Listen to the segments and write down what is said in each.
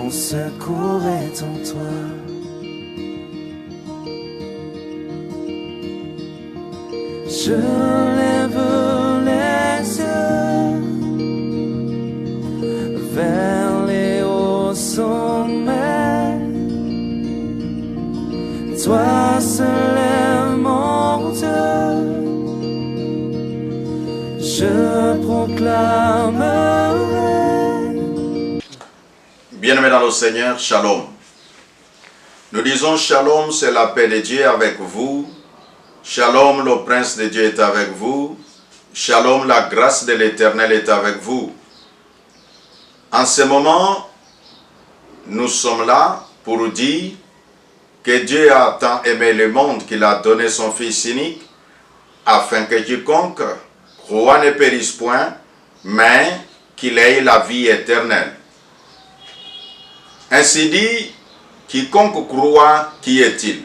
mon secours est en toi. Je lève les yeux vers les hauts sommets. Toi seul est mon Dieu. Je proclamerai. Bien-aimés dans le Seigneur, Shalom. Nous disons Shalom, c'est la paix de Dieu avec vous. Shalom, le Prince de Dieu est avec vous. Shalom, la grâce de l'Éternel est avec vous. En ce moment, nous sommes là pour dire que Dieu a tant aimé le monde qu'il a donné son Fils unique, afin que quiconque croit ne périsse point, mais qu'il ait la vie éternelle. Ainsi dit, quiconque croit, qui est-il?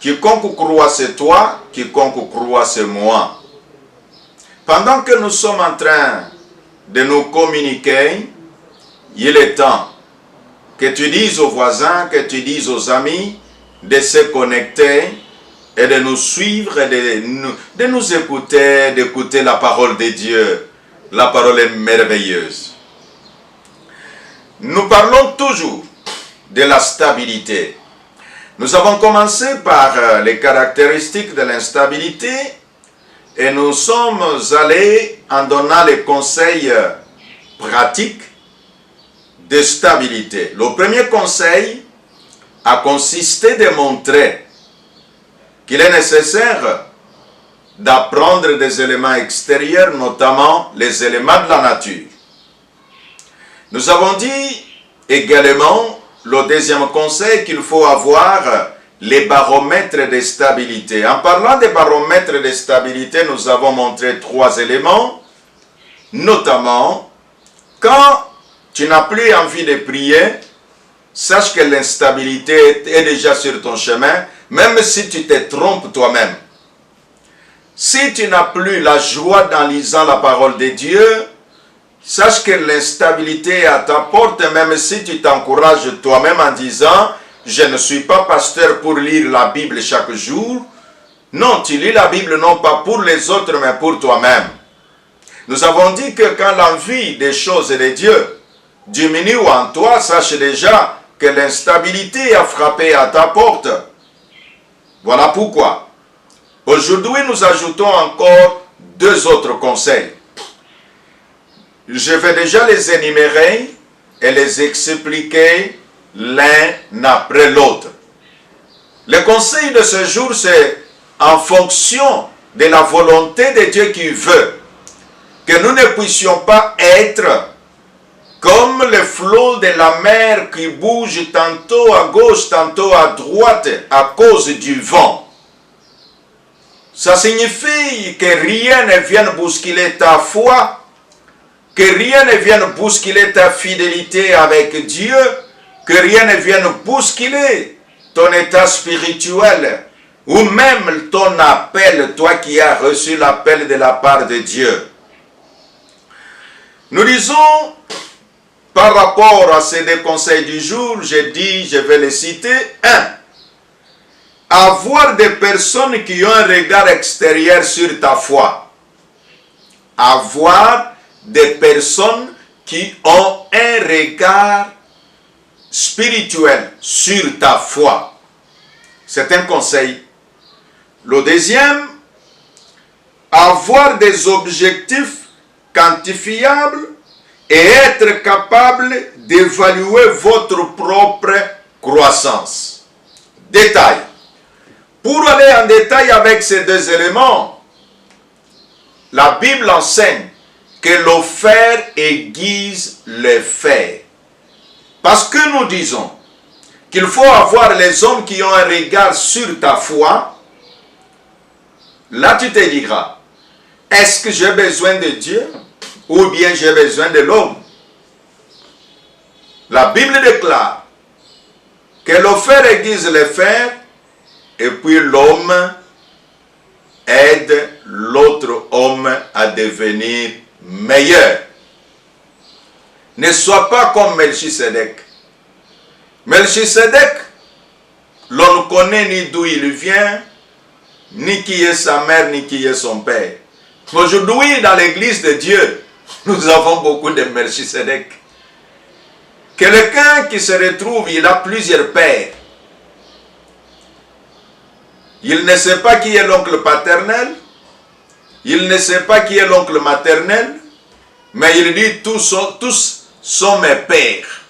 Quiconque croit, c'est toi, quiconque croit, c'est moi. Pendant que nous sommes en train de nous communiquer, il est temps que tu dises aux voisins, que tu dises aux amis de se connecter et de nous suivre, et de nous écouter, d'écouter la parole de Dieu. La parole est merveilleuse. Nous parlons toujours de la stabilité. Nous avons commencé par les caractéristiques de l'instabilité et nous sommes allés en donnant les conseils pratiques de stabilité. Le premier conseil a consisté de montrer qu'il est nécessaire d'apprendre des éléments extérieurs, notamment les éléments de la nature. Nous avons dit également, le deuxième conseil, qu'il faut avoir les baromètres de stabilité. En parlant des baromètres de stabilité, nous avons montré 3 éléments, notamment, quand tu n'as plus envie de prier, sache que l'instabilité est déjà sur ton chemin, même si tu te trompes toi-même. Si tu n'as plus la joie en lisant la parole de Dieu, sache que l'instabilité est à ta porte, même si tu t'encourages toi-même en disant « Je ne suis pas pasteur pour lire la Bible chaque jour ». Non, tu lis la Bible non pas pour les autres, mais pour toi-même. Nous avons dit que quand l'envie des choses de Dieu diminue en toi, sache déjà que l'instabilité a frappé à ta porte. Voilà pourquoi. Aujourd'hui, nous ajoutons encore 2 autres conseils. Je vais déjà les énumérer et les expliquer l'un après l'autre. Le conseil de ce jour, c'est en fonction de la volonté de Dieu qui veut que nous ne puissions pas être comme le flot de la mer qui bouge tantôt à gauche, tantôt à droite à cause du vent. Ça signifie que rien ne vienne bousculer ta foi, que rien ne vienne bousculer ta fidélité avec Dieu, que rien ne vienne bousculer ton état spirituel, ou même ton appel, toi qui as reçu l'appel de la part de Dieu. Nous disons, par rapport à ces 2 conseils du jour, je vais les citer. 1. Avoir des personnes qui ont un regard extérieur sur ta foi. Avoir des personnes qui ont un regard spirituel sur ta foi. C'est un conseil. Le deuxième, avoir des objectifs quantifiables et être capable d'évaluer votre propre croissance. Détail. Pour aller en détail avec ces 2 éléments, la Bible enseigne que le fer aiguise le fer. Parce que nous disons qu'il faut avoir les hommes qui ont un regard sur ta foi, là tu te diras, est-ce que j'ai besoin de Dieu ou bien j'ai besoin de l'homme? La Bible déclare que le fer aiguise le fer et puis l'homme aide l'autre homme à devenir meilleur. Ne sois pas comme Melchisedec. Melchisedec, l'on ne connaît ni d'où il vient, ni qui est sa mère, ni qui est son père. Aujourd'hui, dans l'église de Dieu, nous avons beaucoup de Melchisedec. Quelqu'un qui se retrouve, il a plusieurs pères. Il ne sait pas qui est l'oncle paternel, il ne sait pas qui est l'oncle maternel, mais il dit tous sont mes pères.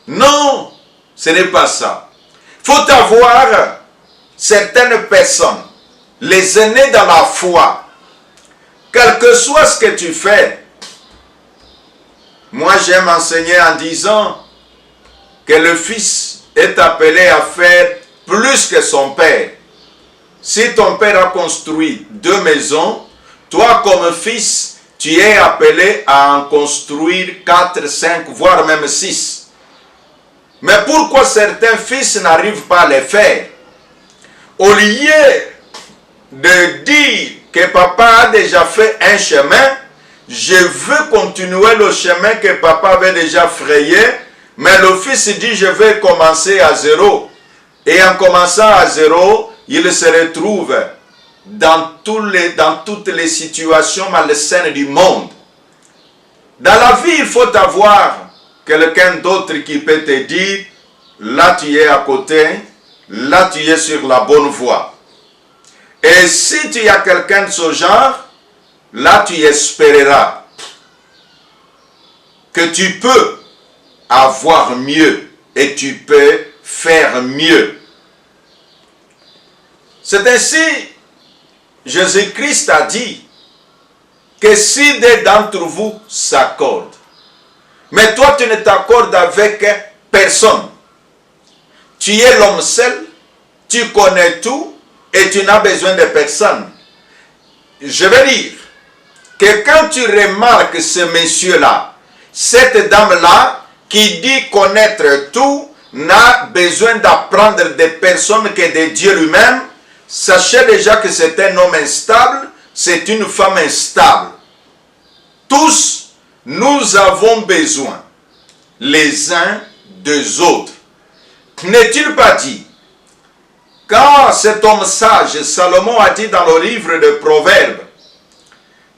Non, ce n'est pas ça. Il faut avoir certaines personnes, les aînés dans la foi, quel que soit ce que tu fais. Moi, j'aime enseigner en disant que le fils est appelé à faire plus que son père. Si ton père a construit 2 maisons, toi comme fils, tu es appelé à en construire 4, 5, voire même 6. Mais pourquoi certains fils n'arrivent pas à les faire? Au lieu de dire que papa a déjà fait un chemin, je veux continuer le chemin que papa avait déjà frayé, mais le fils dit je vais commencer à zéro. Et en commençant à zéro, il se retrouve dans toutes les situations malsaines du monde. Dans la vie, il faut avoir quelqu'un d'autre qui peut te dire, là tu es à côté, là tu es sur la bonne voie. Et si tu as quelqu'un de ce genre, là tu espéreras que tu peux avoir mieux et tu peux faire mieux. C'est ainsi, Jésus-Christ a dit que si des d'entre vous s'accordent, mais toi tu ne t'accordes avec personne, tu es l'homme seul, tu connais tout et tu n'as besoin de personne. Je veux dire que quand tu remarques ce monsieur-là, cette dame-là qui dit connaître tout, n'a besoin d'apprendre des personnes que de Dieu lui-même, sachez déjà que c'est un homme instable, c'est une femme instable. Tous, nous avons besoin les uns des autres. N'est-il pas dit, quand cet homme sage, Salomon a dit dans le livre de Proverbes,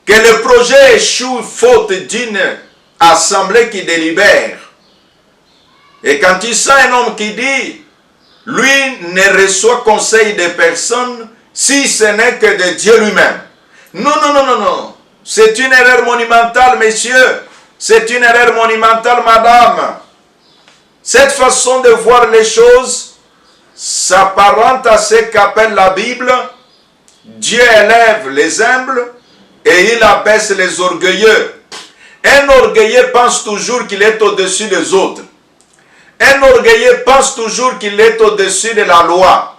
que le projet échoue faute d'une assemblée qui délibère. Et quand il sent un homme qui dit, lui ne reçoit conseil de personne si ce n'est que de Dieu lui-même. Non, non, non, non, non. C'est une erreur monumentale, messieurs. C'est une erreur monumentale, madame. Cette façon de voir les choses s'apparente à ce qu'appelle la Bible. Dieu élève les humbles et il abaisse les orgueilleux. Un orgueilleux pense toujours qu'il est au-dessus des autres. Un orgueilleux pense toujours qu'il est au-dessus de la loi.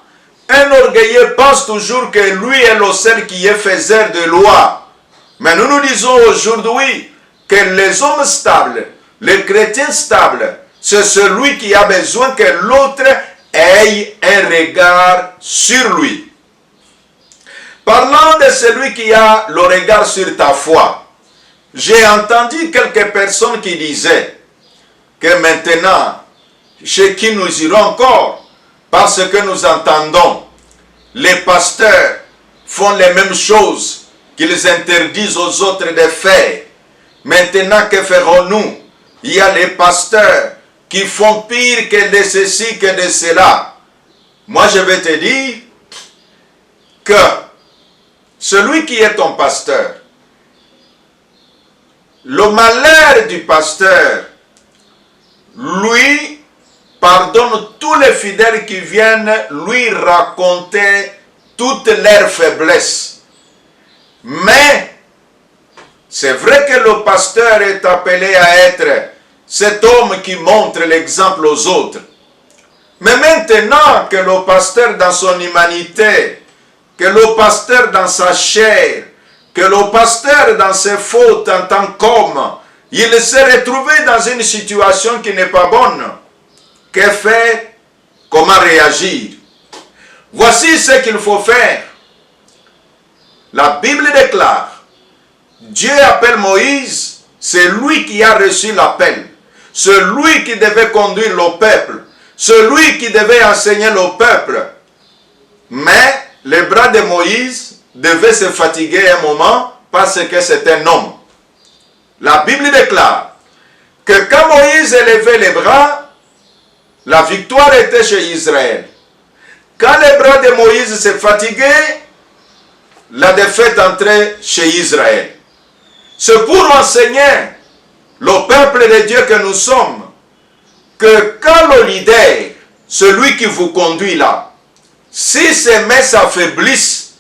Un orgueilleux pense toujours que lui est le seul qui est faiseur de loi. Mais nous nous disons aujourd'hui que les hommes stables, les chrétiens stables, c'est celui qui a besoin que l'autre ait un regard sur lui. Parlant de celui qui a le regard sur ta foi, j'ai entendu quelques personnes qui disaient que maintenant, chez qui nous irons encore, parce que nous entendons, les pasteurs font les mêmes choses qu'ils interdisent aux autres de faire. Maintenant, que ferons-nous? Il y a les pasteurs qui font pire que de ceci, que de cela. Moi, je vais te dire que celui qui est ton pasteur, le malheur du pasteur, lui, pardonne tous les fidèles qui viennent lui raconter toutes leurs faiblesses. Mais, c'est vrai que le pasteur est appelé à être cet homme qui montre l'exemple aux autres. Mais maintenant que le pasteur dans son humanité, que le pasteur dans sa chair, que le pasteur dans ses fautes en tant qu'homme, il s'est retrouvé dans une situation qui n'est pas bonne. Que faire? Comment réagir? Voici ce qu'il faut faire. La Bible déclare, Dieu appelle Moïse, c'est lui qui a reçu l'appel. celui qui devait conduire le peuple, celui qui devait enseigner le peuple. Mais les bras de Moïse devaient se fatiguer un moment parce que c'est un homme. La Bible déclare que quand Moïse élevait les bras, la victoire était chez Israël. Quand les bras de Moïse se fatiguaient, la défaite entrait chez Israël. C'est pour enseigner le peuple de Dieu que nous sommes, que quand le leader, celui qui vous conduit là, si ses mains s'affaiblissent,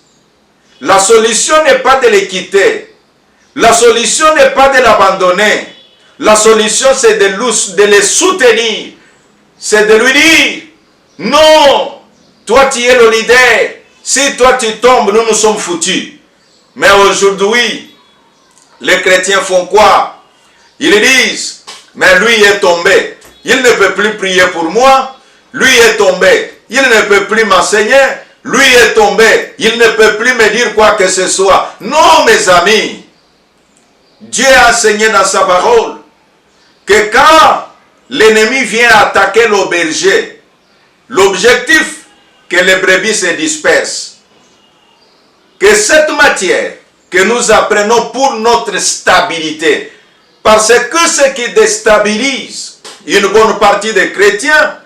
la solution n'est pas de les quitter. La solution n'est pas de l'abandonner. La solution c'est de les soutenir. C'est de lui dire, non, toi tu es le leader. Si toi tu tombes, nous sommes foutus. Mais aujourd'hui, les chrétiens font quoi? Ils disent, mais lui est tombé. Il ne peut plus prier pour moi. Lui est tombé. Il ne peut plus m'enseigner. Lui est tombé. Il ne peut plus me dire quoi que ce soit. Non, mes amis. Dieu a enseigné dans sa parole que quand l'ennemi vient attaquer le berger, l'objectif que les brebis se dispersent. Que cette matière que nous apprenons pour notre stabilité, parce que ce qui déstabilise une bonne partie des chrétiens,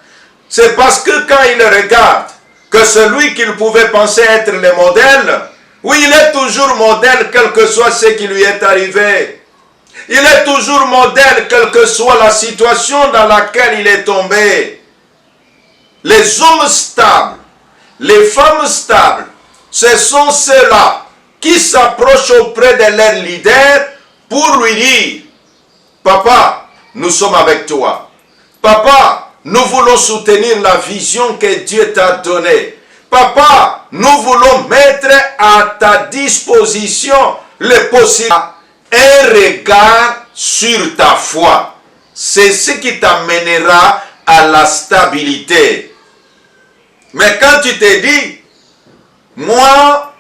c'est parce que quand ils regardent que celui qu'ils pouvaient penser être le modèle, oui, il est toujours modèle quel que soit ce qui lui est arrivé. Il est toujours modèle quelle que soit la situation dans laquelle il est tombé. Les hommes stables, les femmes stables, ce sont ceux-là qui s'approchent auprès de leur leader pour lui dire, papa, nous sommes avec toi. Papa, nous voulons soutenir la vision que Dieu t'a donnée. Papa, nous voulons mettre à ta disposition les possibles. Un regard sur ta foi. C'est ce qui t'amènera à la stabilité. Mais quand tu te dis, moi,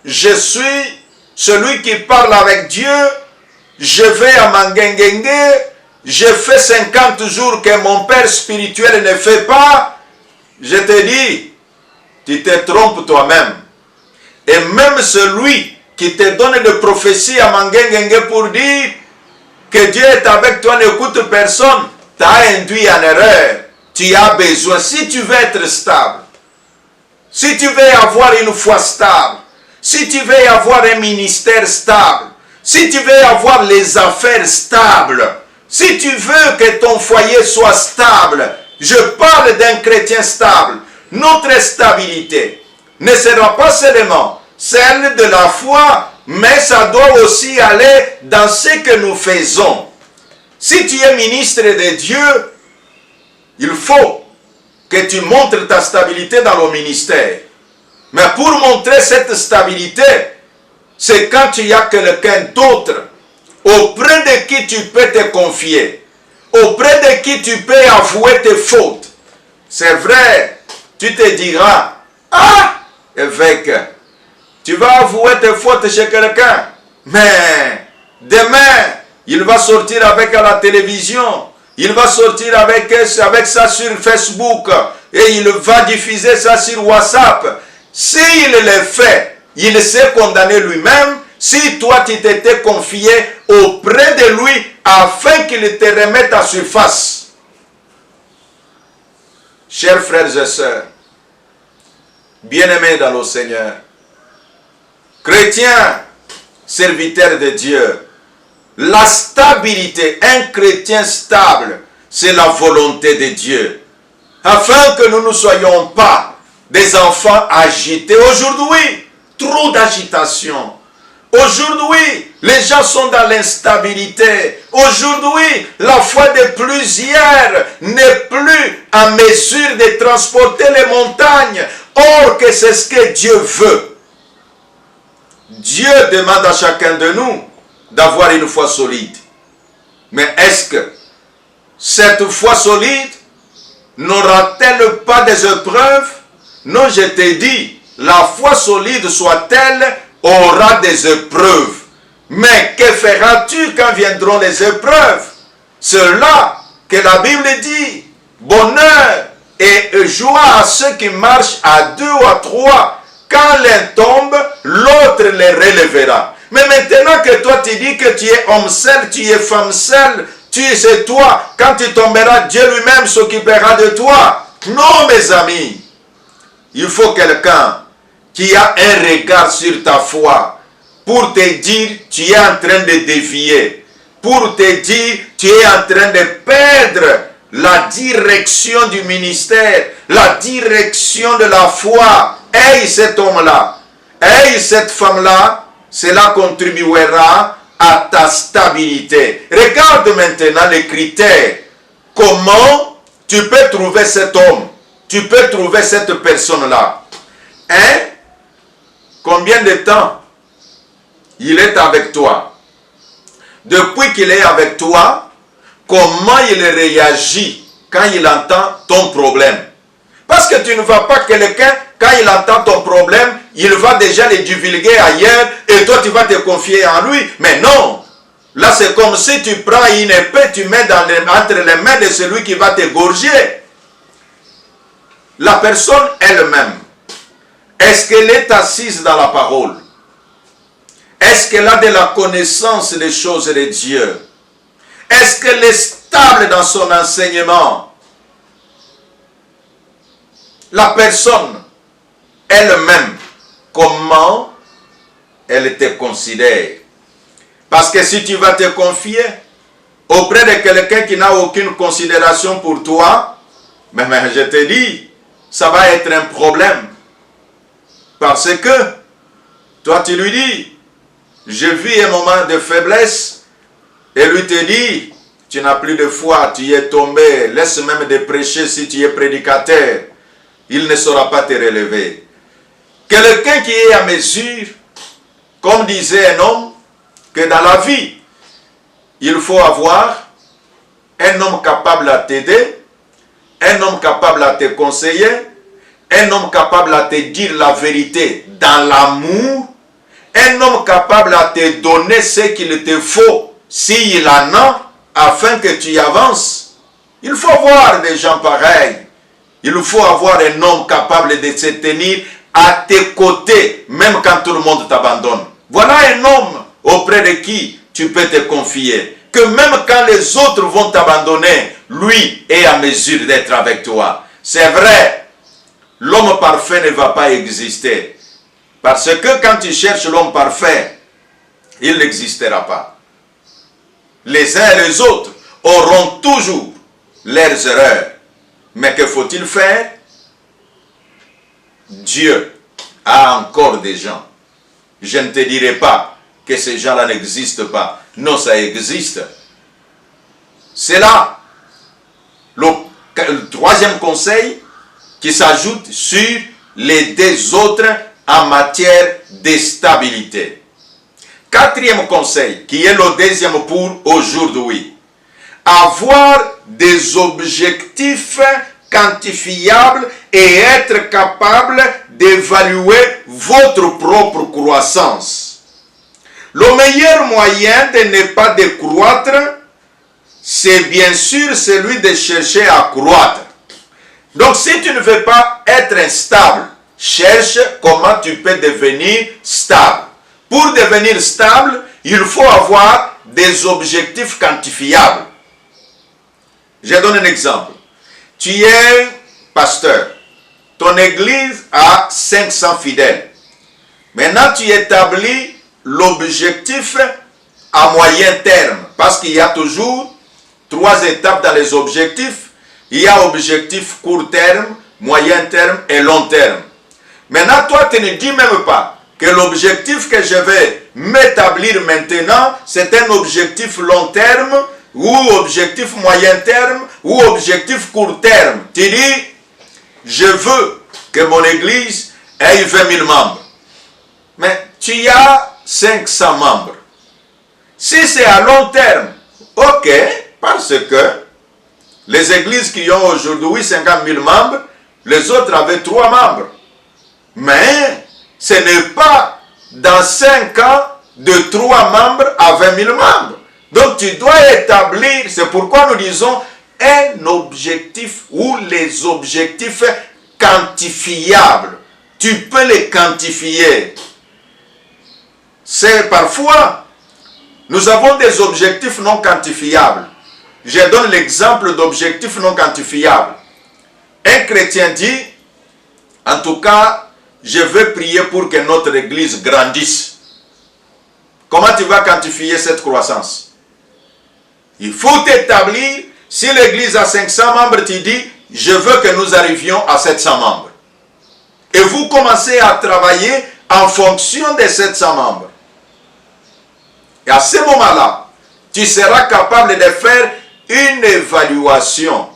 je suis celui qui parle avec Dieu, je vais à Mangengenge, je fais 50 jours que mon père spirituel ne fait pas, je te dis, tu te trompes toi-même. Et même celui qui te donne de prophéties à Mangengenge pour dire que Dieu est avec toi, n'écoute personne, t'as induit en erreur. Tu as besoin, si tu veux être stable, si tu veux avoir une foi stable, si tu veux avoir un ministère stable, si tu veux avoir les affaires stables, si tu veux que ton foyer soit stable, je parle d'un chrétien stable, notre stabilité ne sera pas seulement celle de la foi, mais ça doit aussi aller dans ce que nous faisons. Si tu es ministre de Dieu, il faut que tu montres ta stabilité dans le ministère. Mais pour montrer cette stabilité, c'est quand il y a quelqu'un d'autre auprès de qui tu peux te confier, auprès de qui tu peux avouer tes fautes. C'est vrai, tu te diras, ah, évêque, tu vas avouer tes fautes chez quelqu'un, mais demain, il va sortir avec à la télévision, il va sortir avec ça sur Facebook, et il va diffuser ça sur WhatsApp. S'il le fait, il s'est condamné lui-même. Si toi tu t'étais confié auprès de lui afin qu'il te remette à surface. Chers frères et sœurs, bien-aimés dans le Seigneur, chrétiens, serviteurs de Dieu, la stabilité, un chrétien stable, c'est la volonté de Dieu. Afin que nous ne soyons pas des enfants agités. Aujourd'hui, trop d'agitation. Aujourd'hui, les gens sont dans l'instabilité. Aujourd'hui, la foi de plusieurs n'est plus en mesure de transporter les montagnes. Or que c'est ce que Dieu veut. Dieu demande à chacun de nous d'avoir une foi solide. Mais est-ce que cette foi solide n'aura-t-elle pas des épreuves? Non, je te dis, la foi solide soit-elle, aura des épreuves. Mais que feras-tu quand viendront les épreuves? C'est là que la Bible dit, bonheur et joie à ceux qui marchent à deux ou à trois. Quand l'un tombe, l'autre les relèvera. Mais maintenant que toi tu dis que tu es homme seul, tu es femme seule, c'est toi. Quand tu tomberas, Dieu lui-même s'occupera de toi. Non, mes amis. Il faut quelqu'un qui a un regard sur ta foi pour te dire tu es en train de dévier. Pour te dire tu es en train de perdre la direction du ministère, la direction de la foi. Hey, cet homme-là, hey, cette femme-là, cela contribuera à ta stabilité. Regarde maintenant les critères. Comment tu peux trouver cet homme? Tu peux trouver cette personne-là. Hein? Combien de temps il est avec toi? Depuis qu'il est avec toi, comment il réagit quand il entend ton problème? Parce que tu ne vas pas quelqu'un, quand il entend ton problème, il va déjà le divulguer ailleurs et toi tu vas te confier en lui. Mais non, là c'est comme si tu prends une épée, tu mets entre les mains de celui qui va te gorger. La personne elle-même, est-ce qu'elle est assise dans la parole? Est-ce qu'elle a de la connaissance des choses de Dieu? Est-ce qu'elle est stable dans son enseignement? La personne elle-même, comment elle te considère? Parce que si tu vas te confier auprès de quelqu'un qui n'a aucune considération pour toi, mais je te dis, ça va être un problème. Parce que toi tu lui dis, je vis un moment de faiblesse, et lui te dit, tu n'as plus de foi, tu es tombé, laisse même de prêcher si tu es prédicateur, il ne saura pas te relever. Quelqu'un qui est à mesure, comme disait un homme, que dans la vie, il faut avoir un homme capable à t'aider, un homme capable à te conseiller, un homme capable à te dire la vérité dans l'amour, un homme capable à te donner ce qu'il te faut, s'il en a, afin que tu avances. Il faut avoir des gens pareils. Il faut avoir un homme capable de se tenir à tes côtés, même quand tout le monde t'abandonne. Voilà un homme auprès de qui tu peux te confier. Que même quand les autres vont t'abandonner, lui est à mesure d'être avec toi. C'est vrai, l'homme parfait ne va pas exister. Parce que quand tu cherches l'homme parfait, il n'existera pas. Les uns et les autres auront toujours leurs erreurs. Mais que faut-il faire? Dieu a encore des gens. Je ne te dirai pas que ces gens-là n'existent pas. Non, ça existe. C'est là le troisième conseil qui s'ajoute sur les deux autres en matière de stabilité. Quatrième conseil, qui est le deuxième pour aujourd'hui. Avoir des objectifs quantifiables et être capable d'évaluer votre propre croissance. Le meilleur moyen de ne pas décroître, c'est bien sûr celui de chercher à croître. Donc si tu ne veux pas être instable, cherche comment tu peux devenir stable. Pour devenir stable, il faut avoir des objectifs quantifiables. Je donne un exemple. Tu es pasteur. Ton église a 500 fidèles. Maintenant, tu établis l'objectif à moyen terme. Parce qu'il y a toujours 3 étapes dans les objectifs. Il y a objectif court terme, moyen terme et long terme. Maintenant, toi, tu ne dis même pas que l'objectif que je vais m'établir maintenant, c'est un objectif long terme, ou objectif moyen terme, ou objectif court terme. Tu dis, je veux que mon église ait 20 000 membres. Mais tu as 500 membres. Si c'est à long terme, ok, parce que les églises qui ont aujourd'hui 50 000 membres, les autres avaient 3 membres. Mais ce n'est pas dans 5 ans de 3 membres à 20 000 membres. Donc tu dois établir, c'est pourquoi nous disons un objectif ou les objectifs quantifiables. Tu peux les quantifier. C'est parfois, nous avons des objectifs non quantifiables. Je donne l'exemple d'objectifs non quantifiables. Un chrétien dit, en tout cas, je veux prier pour que notre église grandisse. Comment tu vas quantifier cette croissance? Il faut établir, si l'église a 500 membres, tu dis, je veux que nous arrivions à 700 membres. Et vous commencez à travailler en fonction des 700 membres. Et à ce moment-là, tu seras capable de faire une évaluation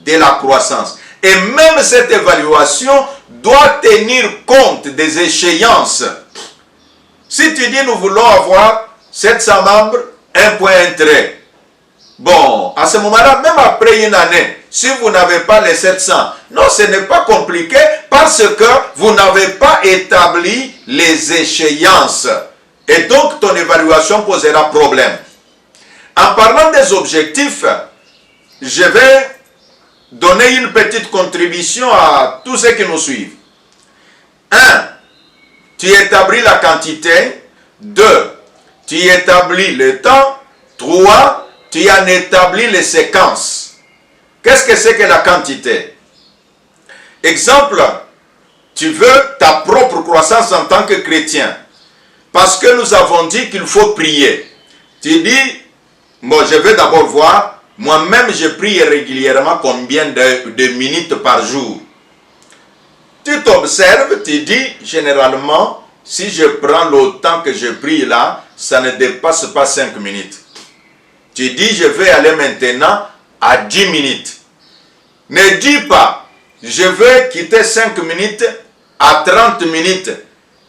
de la croissance. Et même cette évaluation doit tenir compte des échéances. Si tu dis nous voulons avoir 700 membres, un point, un trait. Bon, à ce moment-là, même après une année, si vous n'avez pas les 700, non, ce n'est pas compliqué parce que vous n'avez pas établi les échéances. Et donc, ton évaluation posera problème. En parlant des objectifs, je vais donner une petite contribution à tous ceux qui nous suivent. 1. Tu établis la quantité. 2. Tu établis le temps. 3. Tu en établis les séquences. Qu'est-ce que c'est que la quantité? Exemple, tu veux ta propre croissance en tant que chrétien. Parce que nous avons dit qu'il faut prier. Tu dis, bon, je vais d'abord voir, moi-même je prie régulièrement combien de minutes par jour. Tu t'observes, tu dis, généralement, si je prends le temps que je prie là, ça ne dépasse pas 5 minutes. Tu dis, je vais aller maintenant à 10 minutes. Ne dis pas, je vais quitter 5 minutes à 30 minutes.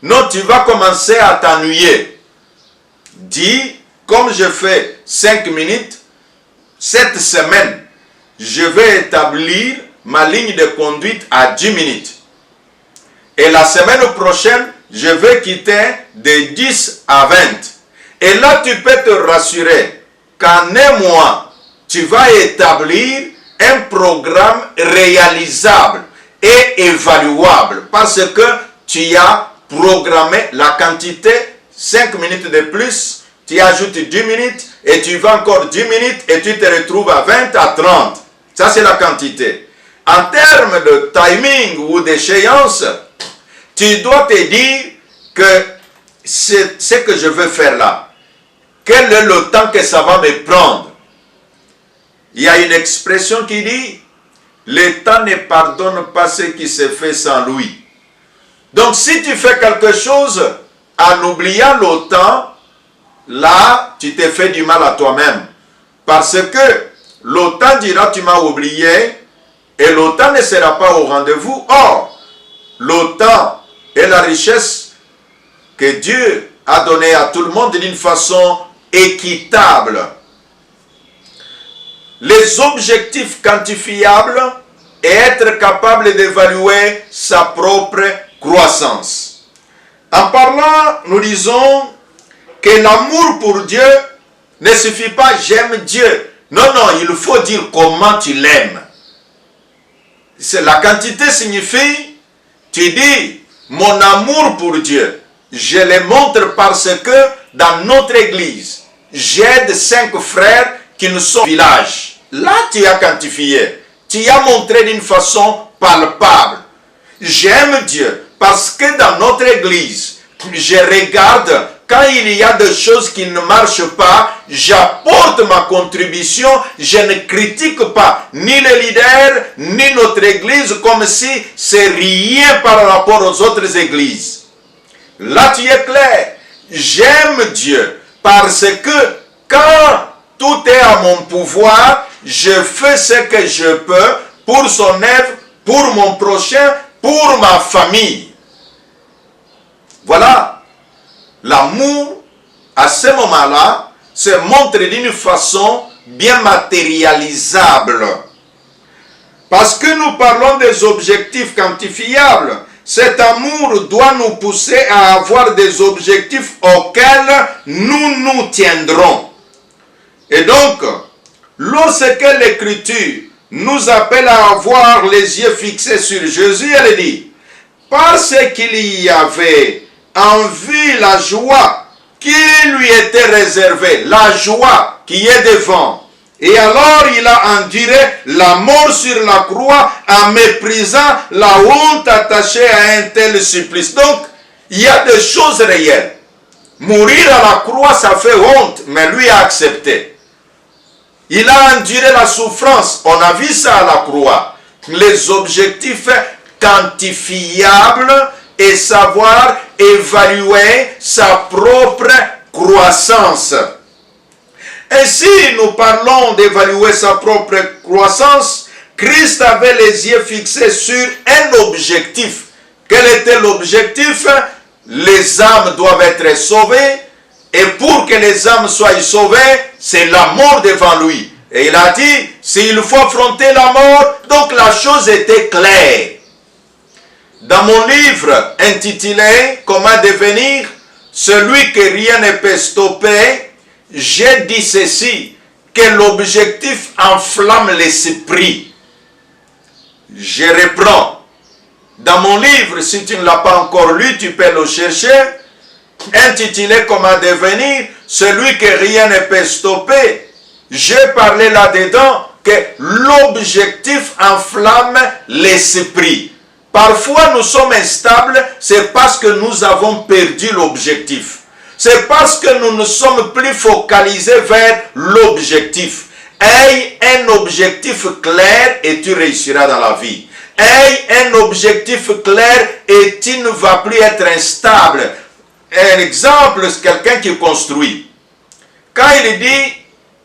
Non, tu vas commencer à t'ennuyer. Dis, comme je fais 5 minutes, cette semaine, je vais établir ma ligne de conduite à 10 minutes. Et la semaine prochaine, je vais quitter de 10 à 20. Et là, tu peux te rassurer qu'en un mois, tu vas établir un programme réalisable et évaluable parce que tu as programmé la quantité, 5 minutes de plus, tu ajoutes 10 minutes et tu vas encore 10 minutes et tu te retrouves à 20 à 30. Ça, c'est la quantité. En termes de timing ou d'échéance, tu dois te dire que c'est ce que je veux faire là. Quel est le temps que ça va me prendre? Il y a une expression qui dit, le temps ne pardonne pas ce qui se fait sans lui. Donc si tu fais quelque chose en oubliant le temps, là, tu te fais du mal à toi-même. Parce que le temps dira, tu m'as oublié, et le temps ne sera pas au rendez-vous. Or, le temps est la richesse que Dieu a donnée à tout le monde d'une façon équitable. Les objectifs quantifiables et être capable d'évaluer sa propre croissance. En parlant, nous disons que l'amour pour Dieu ne suffit pas j'aime Dieu. Non, non, il faut dire comment tu l'aimes. La quantité signifie, tu dis, mon amour pour Dieu, je le montre parce que dans notre église, j'aide 5 frères qui nous sont au village. Là, tu as quantifié. Tu as montré d'une façon palpable. J'aime Dieu parce que dans notre église, je regarde quand il y a des choses qui ne marchent pas, j'apporte ma contribution, je ne critique pas ni les leaders, ni notre église comme si c'est rien par rapport aux autres églises. Là, tu es clair. J'aime Dieu parce que quand tout est à mon pouvoir, je fais ce que je peux pour son œuvre, pour mon prochain, pour ma famille. Voilà. L'amour, à ce moment-là, se montre d'une façon bien matérialisable. Parce que nous parlons des objectifs quantifiables, cet amour doit nous pousser à avoir des objectifs auxquels nous nous tiendrons. Et donc, lorsque l'Écriture nous appelle à avoir les yeux fixés sur Jésus, elle dit, parce qu'il y avait en vue la joie qui lui était réservée, la joie qui est devant. Et alors il a enduré la mort sur la croix en méprisant la honte attachée à un tel supplice. Donc, il y a des choses réelles. Mourir à la croix, ça fait honte, mais lui a accepté. Il a enduré la souffrance, on a vu ça à la croix. Les objectifs quantifiables et savoir évaluer sa propre croissance. Et si nous parlons d'évaluer sa propre croissance, Christ avait les yeux fixés sur un objectif. Quel était l'objectif? Les âmes doivent être sauvées. Et pour que les âmes soient sauvées, c'est la mort devant lui. Et il a dit, s'il faut affronter la mort, donc la chose était claire. Dans mon livre intitulé « Comment devenir celui que rien ne peut stopper », j'ai dit ceci, que l'objectif enflamme l'esprit. Je reprends. Dans mon livre, si tu ne l'as pas encore lu, tu peux le chercher, intitulé « Comment devenir celui que rien ne peut stopper ». J'ai parlé là-dedans que l'objectif enflamme l'esprit. Parfois, nous sommes instables, c'est parce que nous avons perdu l'objectif. C'est parce que nous ne sommes plus focalisés vers l'objectif. Aie un objectif clair et tu réussiras dans la vie. Aie un objectif clair et tu ne vas plus être instable. Un exemple, c'est quelqu'un qui construit. Quand il dit,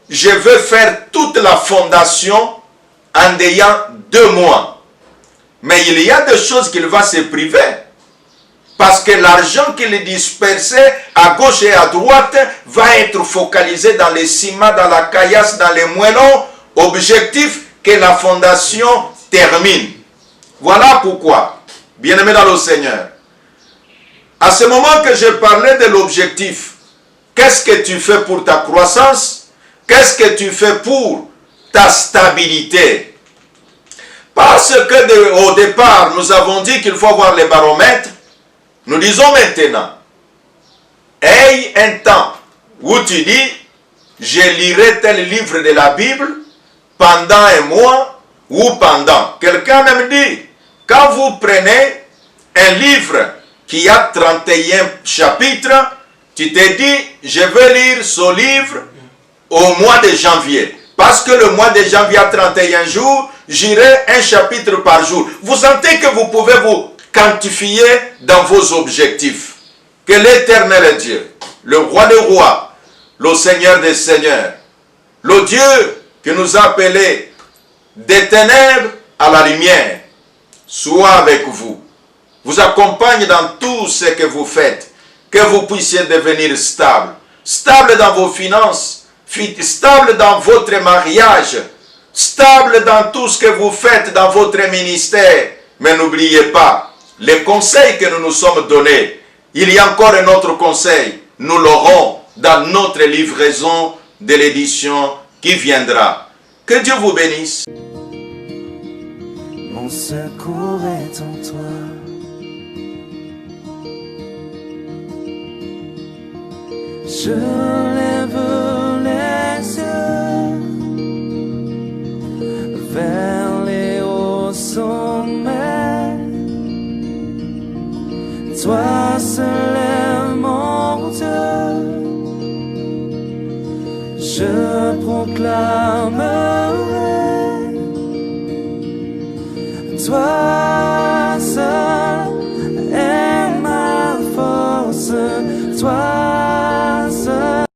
je veux faire toute la fondation en ayant 2 mois. Mais il y a des choses qu'il va se priver. Parce que l'argent qu'il est dispersé à gauche et à droite va être focalisé dans les ciments, dans la caillasse, dans les moellons. Objectif que la fondation termine. Voilà pourquoi, bien-aimé dans le Seigneur, à ce moment que je parlais de l'objectif, qu'est-ce que tu fais pour ta croissance? Qu'est-ce que tu fais pour ta stabilité? Parce que au départ, nous avons dit qu'il faut avoir les baromètres. Nous disons maintenant, aie un temps où tu dis, je lirai tel livre de la Bible pendant un mois ou pendant. Quelqu'un même dit, quand vous prenez un livre qui a 31 chapitres, tu te dis, je vais lire ce livre au mois de janvier. Parce que le mois de janvier a 31 jours, j'irai un chapitre par jour. Vous sentez que vous pouvez vous quantifier dans vos objectifs. Que l'Éternel Dieu, le Roi des rois, le Seigneur des seigneurs, le Dieu qui nous a appelés des ténèbres à la lumière, soit avec vous. Vous accompagne dans tout ce que vous faites. Que vous puissiez devenir stable. Stable dans vos finances. Stable dans votre mariage. Stable dans tout ce que vous faites dans votre ministère. Mais n'oubliez pas, les conseils que nous nous sommes donnés, il y a encore un autre conseil. Nous l'aurons dans notre livraison de l'édition qui viendra. Que Dieu vous bénisse. Mon secours est en toi. Je lève les yeux vers les hauts sommets. Toi seul est mon Dieu. Je proclamerai. Toi